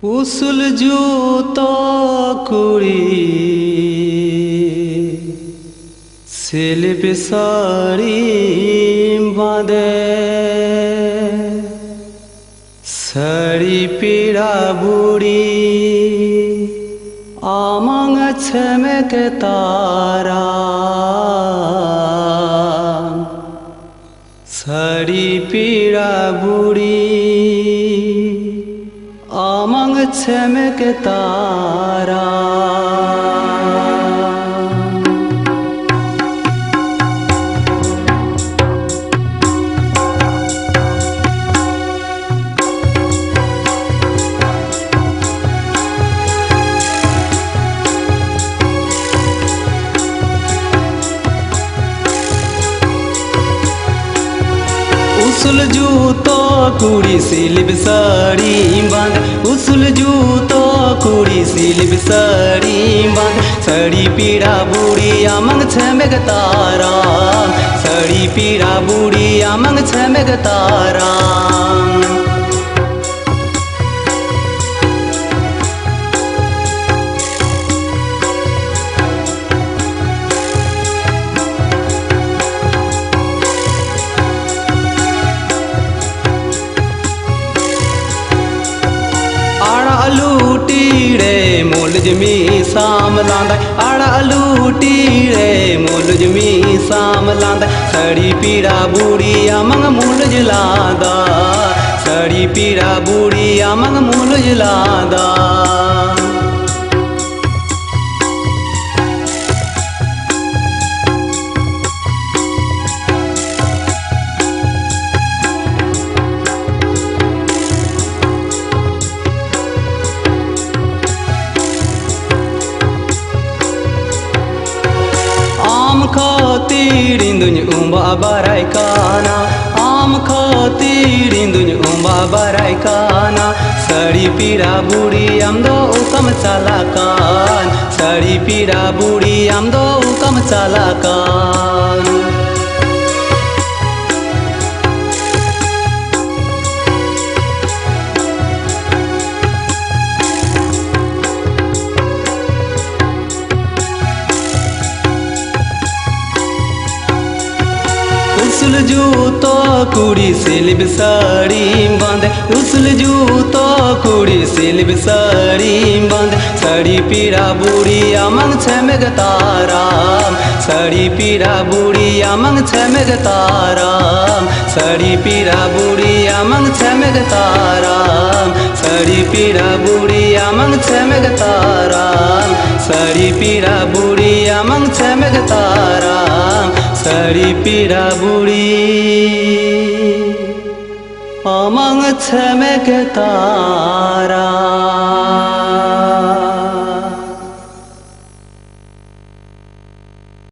उसल जूतो कुड़ी सिलिप साड़ी बांधे साड़ी पीड़ा बुड़ी आमंग छमक तारा साड़ी पीड़ा बुड़ी आमंग छमक तारा उसल जूतो कुड़ी सिलिप साड़ी बांध उसल जूतो कुड़ी सिलिप साड़ी बांध साड़ी पीड़ा बुड़ी आमंग छमक तारा साड़ी पीड़ा बुड़ी आमंग छमक तारा लूटी रे मुलज मी साम लांदा आड़ा लूटी रे मुलज मी साम लांदा साड़ी पीड़ा बुड़ी आमंग मुलज लांदा साड़ी पीड़ा बुड़ी आमंग मुलज लांदा खातीरिंदुन उम्बा बाराय काना आम खातीरिंदुन उम्बा बाराय काना साड़ी पीड़ा बुड़ी आमदो उकम चालाकान साड़ी पीड़ा बुड़ी आमदो उकम चालाकान उसल जूतो कुड़ी सिलिप साड़ी बांधे उसल जूतो कुड़ी सिलिप साड़ी बांधे साड़ी पीड़ा बुड़ी आमंग छमक तारा साड़ी पीड़ा बुड़ी आमंग छमक तारा साड़ी पीड़ा बुड़ी आमंग छमक तारा साड़ी पीड़ा बुड़ी आमंग छमक तारा साड़ी पीड़ा बुड़ी आमंग छमक तारा साड़ी पीड़ा बुड़ी आमंग छमक तारा।